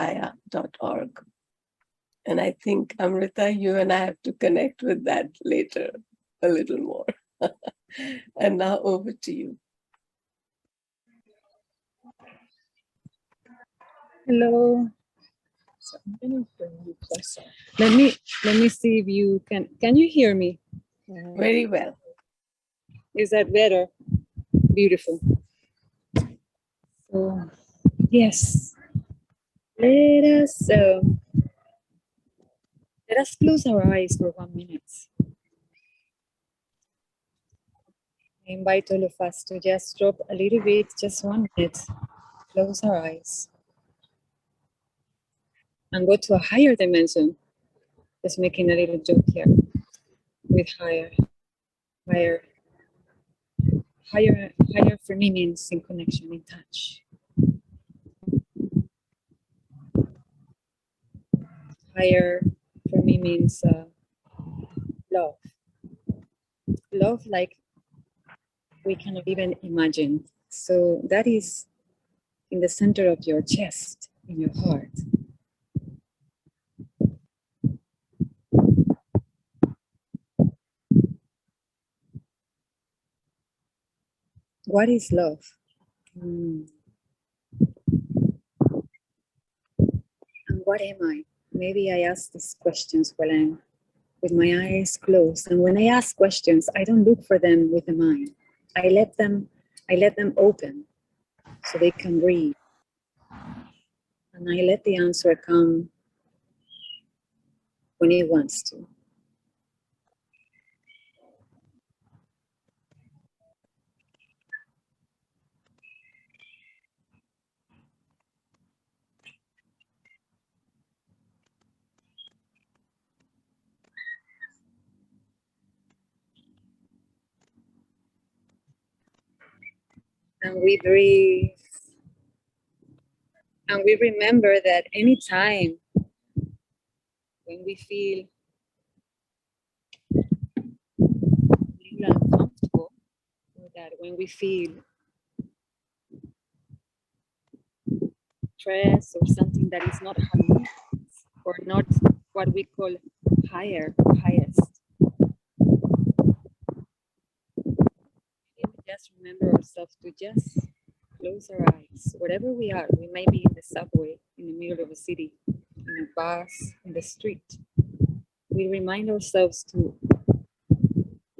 voiceofgaia.org. And I think, Amrita, you and I have to connect with that later a little more. And now over to you. Hello. So I'm going to bring you closer. Let me see if you can you hear me? Very well. Is that better? Beautiful. So yes, let us close our eyes for 1 minute. I invite all of us to just drop a little bit, just 1 minute, close our eyes, and go to a higher dimension. Just making a little joke here with higher for me means in connection, in touch. Higher for me means love. Love like we cannot even imagine. So that is in the center of your chest, in your heart. What is love? And what am I? Maybe I ask these questions while I'm with my eyes closed. And when I ask questions, I don't look for them with the mind. I let them open so they can breathe. And I let the answer come when it wants to. And we breathe. And we remember that anytime when we feel uncomfortable, or that when we feel stress or something that is not harmonious or not what we call highest, just remember ourselves to just close our eyes. Wherever we are, we may be in the subway, in the middle of a city, in a bus, in the street. We remind ourselves to,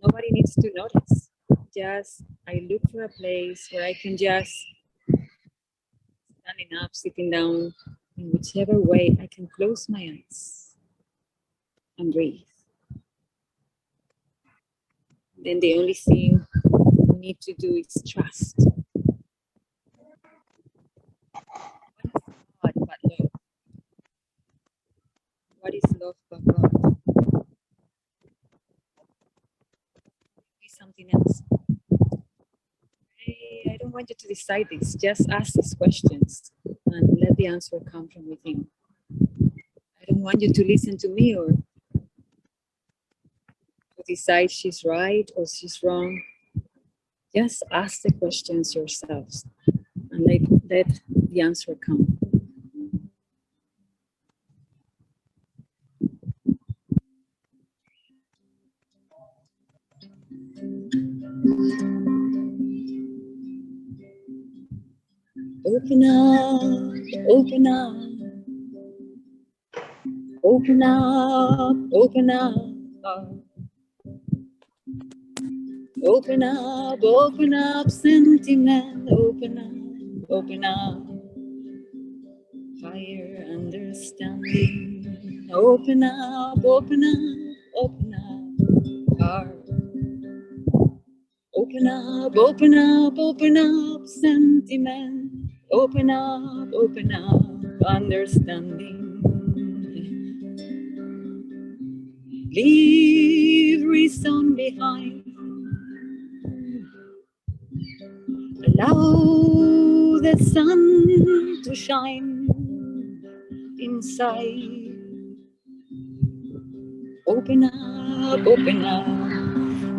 nobody needs to notice. Just, I look for a place where I can just, standing up, sitting down, in whichever way, I can close my eyes and breathe. Then the only thing we need to do is trust. What is God but love? What is love but God? Be something else. I don't want you to decide this. Just ask these questions and let the answer come from within. I don't want you to listen to me or to decide she's right or she's wrong. Just ask the questions yourselves and let the answer come. Open up, open up, open up, open up. Open up, sentiment, open up, higher understanding, open up, heart. Open up, sentiment, open up, understanding. Leave reason behind. Allow the sun to shine inside. Open up,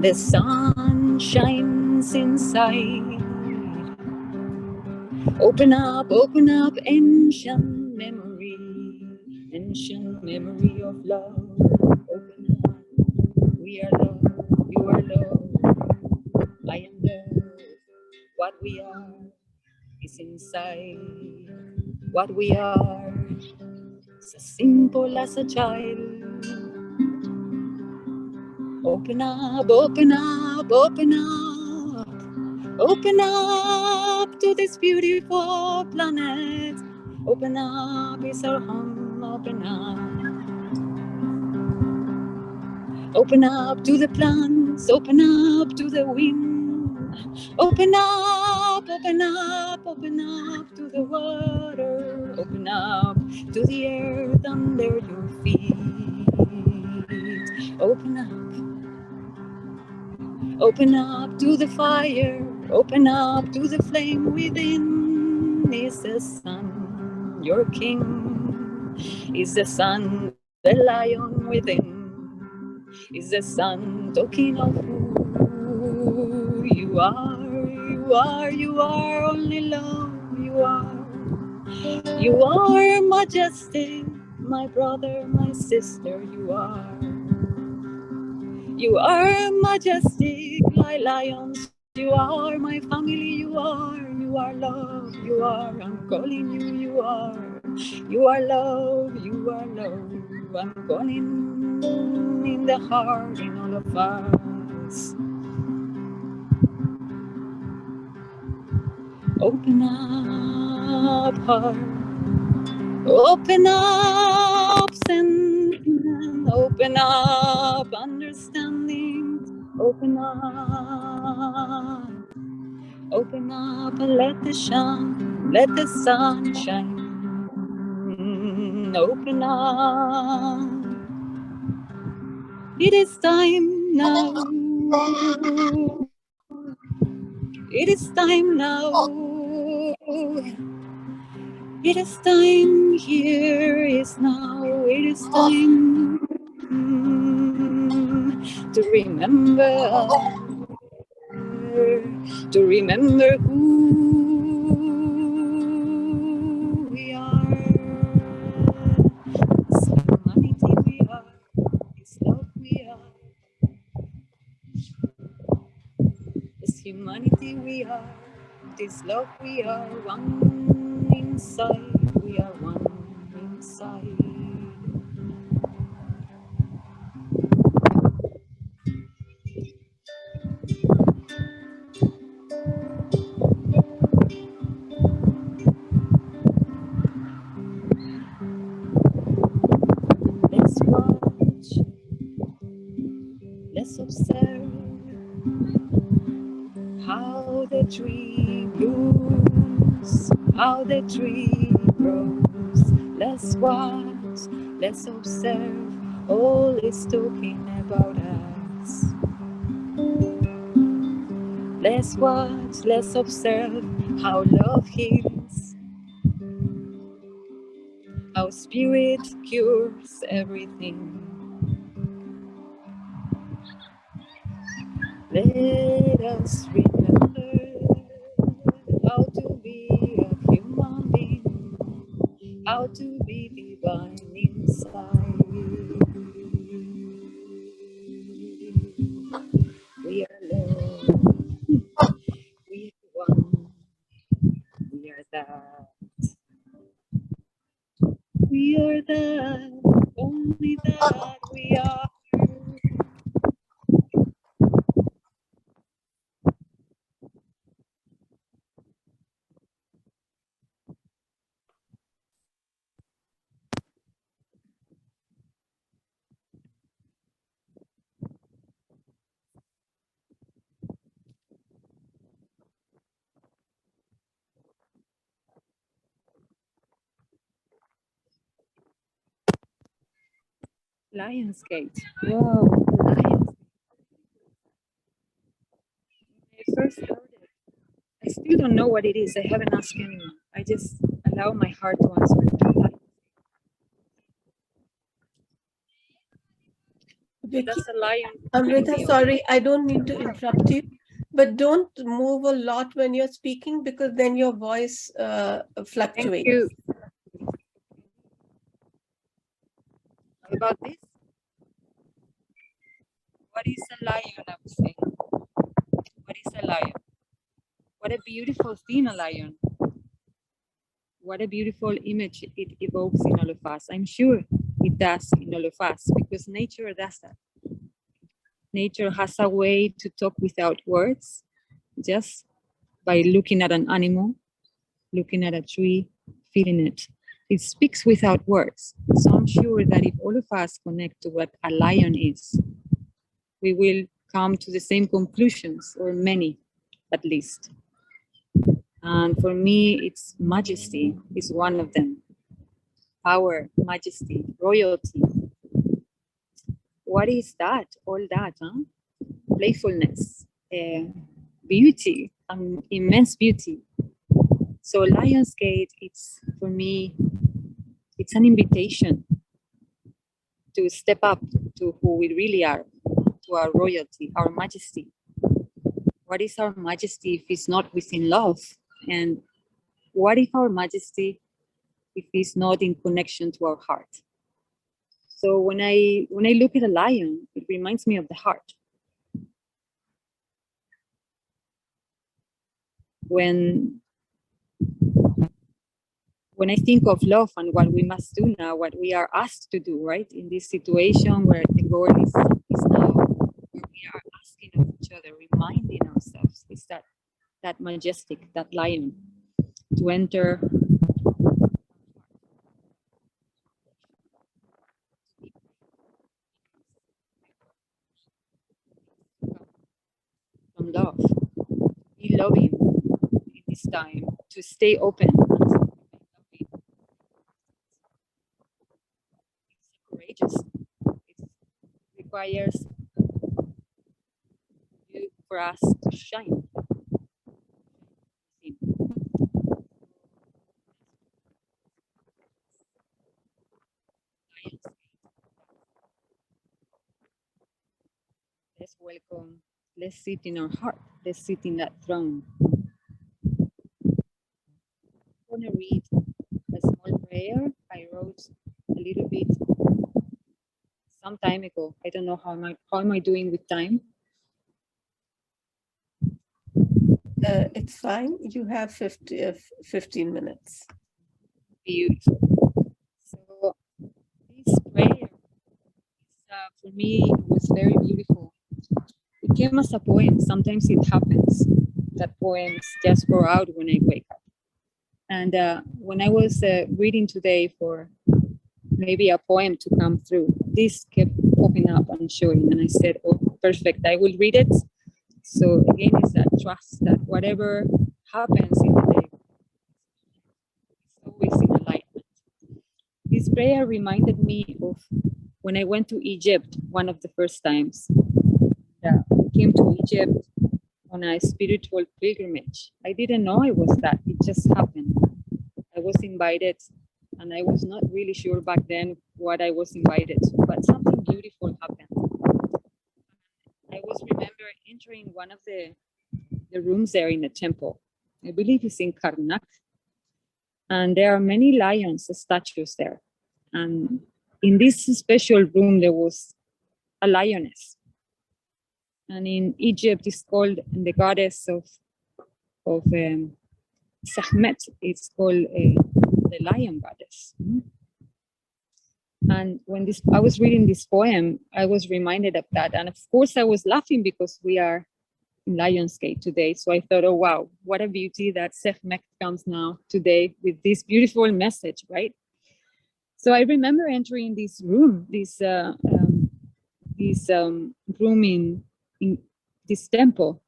the sun shines inside. Open up ancient memories. ancient memory of love. Open up. We are love. You are love. I am love. What we are is inside. What we are is as simple as a child. Open up, open up, open up. Open up to this beautiful planet. Open up is our home. Open up. Open up to the plants. Open up to the wind. Open up, open up, open up to the water. Open up to the earth under your feet. Open up. Open up to the fire, open up to the flame within. Is the sun your king? Is the sun the lion within? Is the sun talking of who you are? You are, you are only love. You are majestic, my brother, my sister. You are majestic like lions. You are my family. You are love. You are, I'm calling you. You are love. You are love. I'm calling in the heart in all of us. Open up heart. Open up sentiment. Open up understanding. Open up. Open up and let the sun shine. Open up. It is time now. It is time now. It is time, here is now. It is time to remember who we are. This humanity we are, this love we are. This humanity we are, this love we are. One inside, we are one inside. Let's watch, let's observe how the tree blooms, how the tree grows. Let's watch, let's observe, all is talking about us. Let's watch, let's observe how love heals, how spirit cures everything. Let us remember how to be a human being, how to be divine inside. We are love, we are one, we are that. We are that, only that we are. Lionsgate. Whoa, Lionsgate. I first heard it. I still don't know what it is. I haven't asked anyone. I just allow my heart to answer it. Vicky, That's a lion. Amrita, sorry, I don't mean to interrupt you, but don't move a lot when you're speaking because then your voice Thank fluctuates. you. about this? What is a lion, I would say? What is a lion? What a beautiful thing, a lion. What a beautiful image it evokes in all of us. I'm sure it does in all of us, because nature does that. Nature has a way to talk without words, just by looking at an animal, looking at a tree, feeling it. It speaks without words. So I'm sure that if all of us connect to what a lion is, we will come to the same conclusions, or many at least. And for me, it's majesty is one of them. Power, majesty, royalty. What is that? All that, huh? Playfulness, beauty, immense beauty. So Lionsgate, it's for me, it's an invitation to step up to who we really are, to our royalty, our majesty. What is our majesty if it's not within love? And what if our majesty, if it's not in connection to our heart? So when I look at a lion, it reminds me of the heart. When I think of love and what we must do now, what we are asked to do, right? In this situation where the goal is now, where we are asking of each other, reminding ourselves, is that majestic, that lion, to enter from love, be loving in this time, to stay open. It's courageous. It requires you for us to shine. Let's welcome, let's sit in our heart, let's sit in that throne. I'm going to read a small prayer I wrote a little bit some time ago. I don't know how am I doing with time? It's fine. You have 15 minutes. Beautiful. So this prayer, for me, was very beautiful. It came as a poem. Sometimes it happens that poems just go out when I wake up. And when I was reading today for maybe a poem to come through, this kept popping up and showing. And I said, oh, perfect, I will read it. So again, it's that trust that whatever happens in the day, it's always in alignment. This prayer reminded me of when I went to Egypt one of the first times. I came to Egypt on a spiritual pilgrimage. I didn't know it was that, it just happened. I was invited, and I was not really sure back then what I was invited to, but something beautiful happened. I was remember entering one of the rooms there in the temple. I believe it's in Karnak. And there are many lions statues there. And in this special room, there was a lioness. And in Egypt, it's called the goddess of Sahmet. It's called the lion goddess. And when I was reading this poem, I was reminded of that. And of course, I was laughing because we are in Lionsgate today. So I thought, oh, wow, what a beauty that Sahmet comes now today with this beautiful message, right? So I remember entering this room, this room in this temple.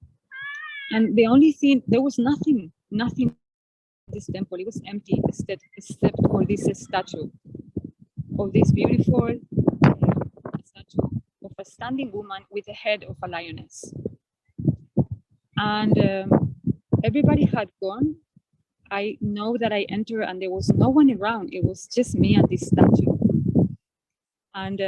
And the only thing, there was nothing in this temple. It was empty, except for this statue of this beautiful statue of a standing woman with the head of a lioness. And everybody had gone. I know that I entered and there was no one around. It was just me and this statue. And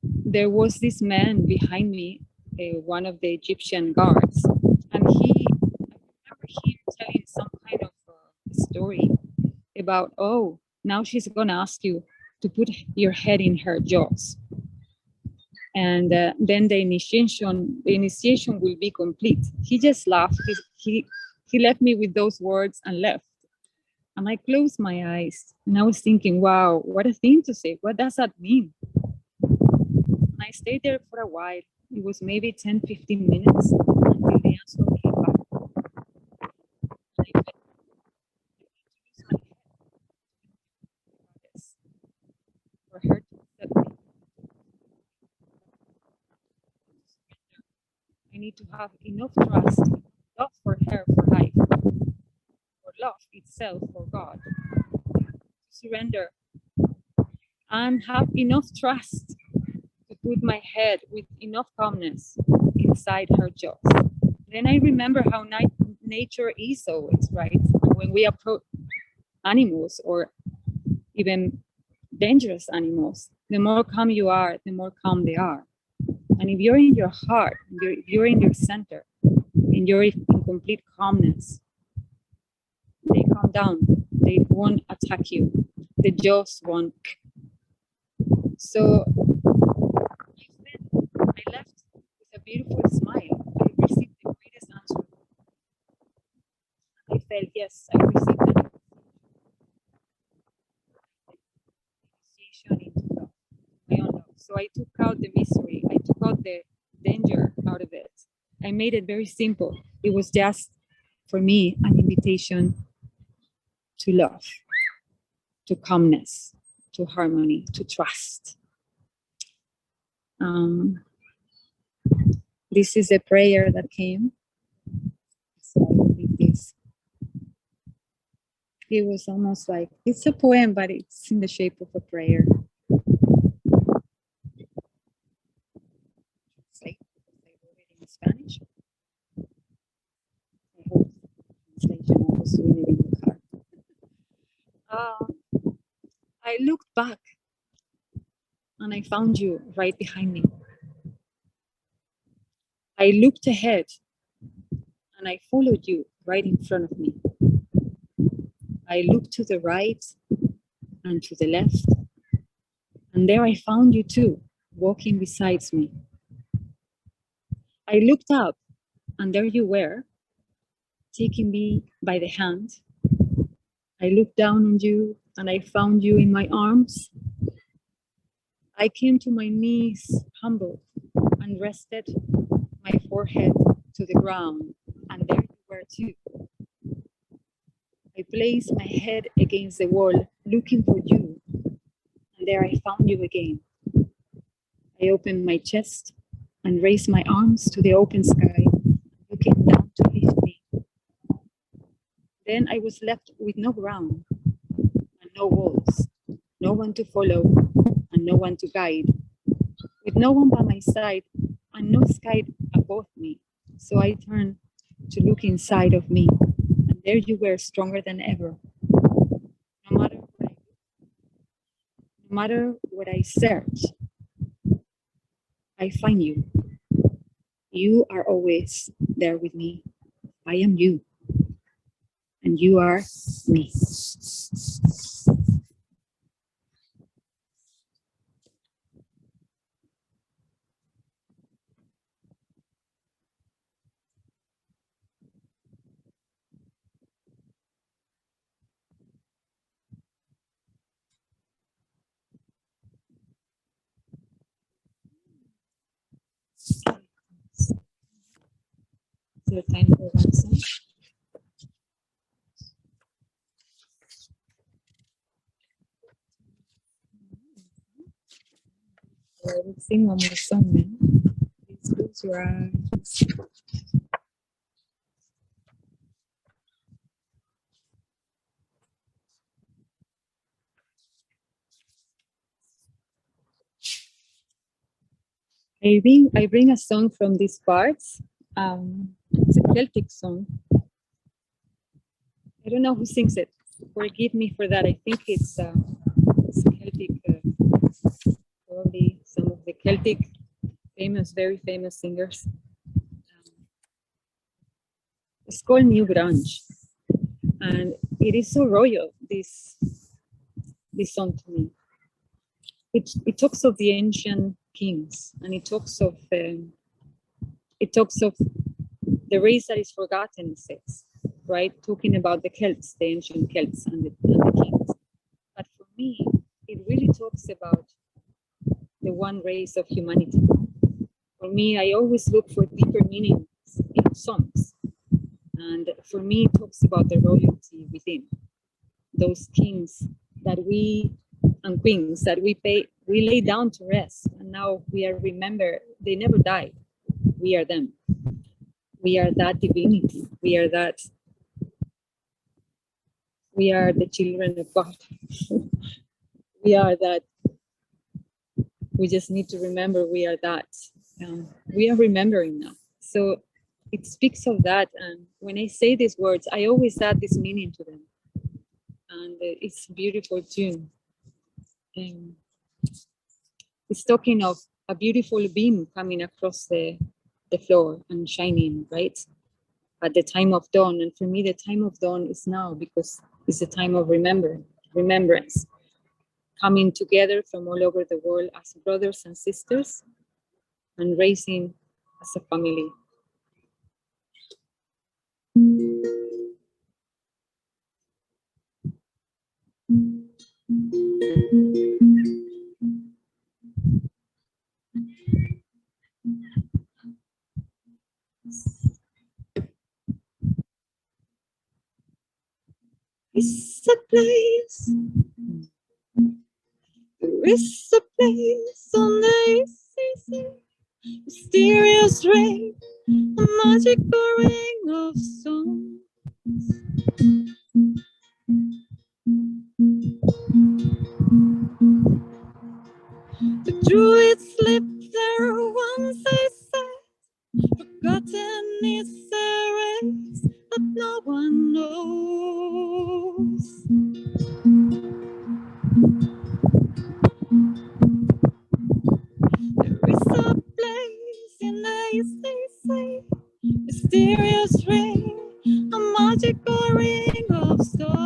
there was this man behind me, one of the Egyptian guards. And I remember him telling some kind of story about, oh, now she's gonna ask you to put your head in her jaws. And then the initiation will be complete. He just laughed. He left me with those words and left. And I closed my eyes and I was thinking, wow, what a thing to say. What does that mean? And I stayed there for a while. It was maybe 10, 15 minutes until the answer came back. And I felt for her to accept me. I need to have enough trust, love for her for life, or love itself for God, to surrender and have enough trust to put my head with enough calmness inside her jaws. Then I remember how nature is always, right? When we approach animals or even dangerous animals, the more calm you are, the more calm they are. And if you're in your heart, if you're in your center, and you're in complete calmness, they calm down. They won't attack you. The jaws won't. So I left with a beautiful smile. I received the greatest answer. I felt, yes, I received an initiation into love, my own love. So I took out the misery. I took out the danger out of it. I made it very simple. It was just, for me, an invitation to love, to calmness, to harmony, to trust. This is a prayer that came. So I will read this. It was almost like, it's a poem, but it's in the shape of a prayer. I wrote it in Spanish. I hope the translation, I was doing it in the car. I looked back and I found you right behind me. I looked ahead and I followed you right in front of me. I looked to the right and to the left, and there I found you too, walking beside me. I looked up and there you were, taking me by the hand. I looked down on you and I found you in my arms. I came to my knees, humbled, and rested my forehead to the ground, and there you were too. I placed my head against the wall, looking for you, and there I found you again. I opened my chest and raised my arms to the open sky, looking down to lift me. Then I was left with no ground and no walls, no one to follow and no one to guide, with no one by my side and no sky above me. So I turned to look inside of me, and there you were, stronger than ever. No matter what I search, I find you. You are always there with me. I am you, and you are me. Is there time for one song? I will sing one more song then. Please close your eyes. I bring a song from these parts. It's a Celtic song. I don't know who sings it. Forgive me for that. I think it's Celtic, probably some of the Celtic very famous singers. It's called New Grunge, and it is so royal, this song to me. it talks of the ancient kings, and it talks of the race that is forgotten, it says, right? Talking about the Celts, the ancient Celts and the kings. But for me, it really talks about the one race of humanity. For me, I always look for deeper meanings in songs. And for me, it talks about the royalty within. Those kings that and queens that we lay down to rest. And now we are remembered, they never died. We are them. We are that divinity. We are the children of God. We are that. We just need to remember we are that. We are remembering now. So it speaks of that. And when I say these words, I always add this meaning to them. And it's a beautiful tune. It's talking of a beautiful beam coming across the floor and shining, right? At the time of dawn. And for me, the time of dawn is now, because it's the time of remembrance. Coming together from all over the world as brothers and sisters and raising as a family. It's a place, there is a place on the sea, mysterious ring, a magical ring of songs. The druids slept there once, I said, forgotten is a race that no one knows. There is a place in the east, they say, mysterious ring, a magical ring of stars.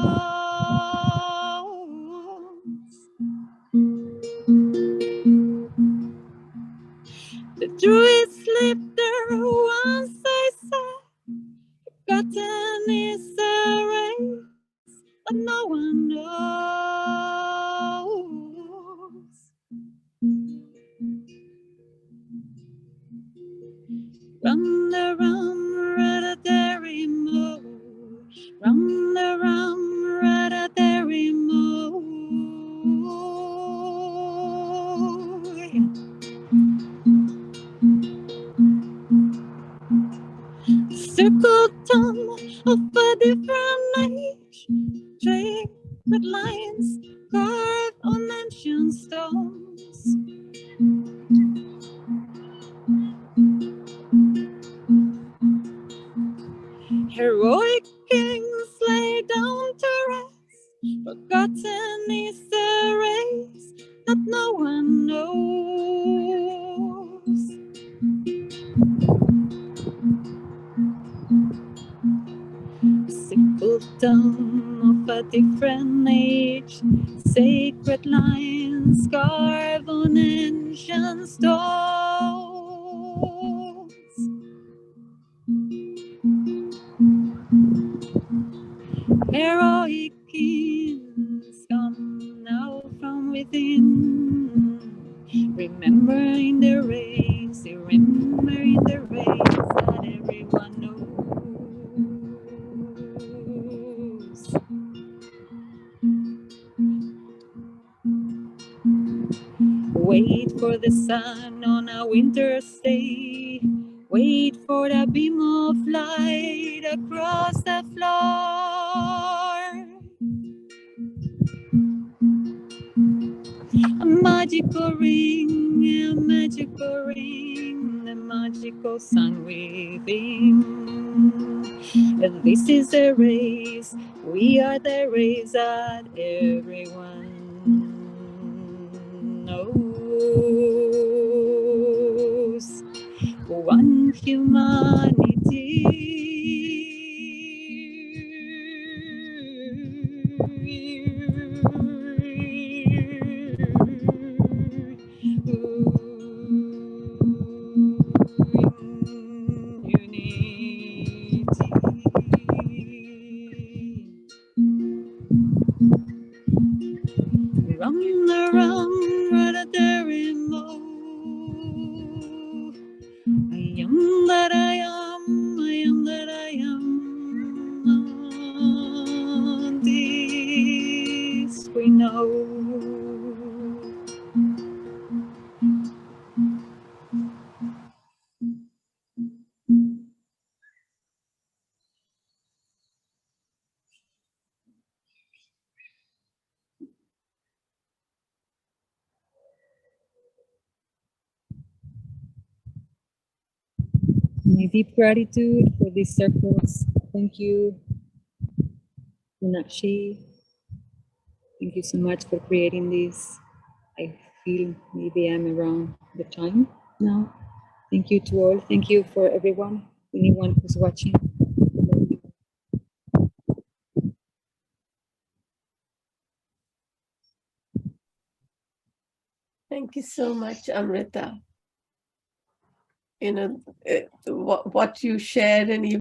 The druids slept there once, I said, forgotten is a race that no one knows. Run the rum, rat-a-dairy moo. Run the rum, rat-a-dairy moo. Circle tongue of a different age, sacred lines carved on ancient stones. Heroic kings lay down to rest, forgotten is the race that no one knows. Simple tongue of a different age, sacred lines carved on ancient stones. Heroic kings come now from within, remembering the race, remembering the race that everyone knows. Wait for the sun on a winter's day. Wait for the beam of light across the floor. A magical ring, the magical sun within. And this is the race, we are the race that everyone knows. One humanity. around, right there in low. I am that I am, I am that I am. This we know. My deep gratitude for these circles. Thank you, Meenakshi. Thank you so much for creating this. I feel maybe I'm around the time now. Thank you to all. Thank you for everyone, anyone who's watching. Thank you so much, Amrita. You know, what you shared and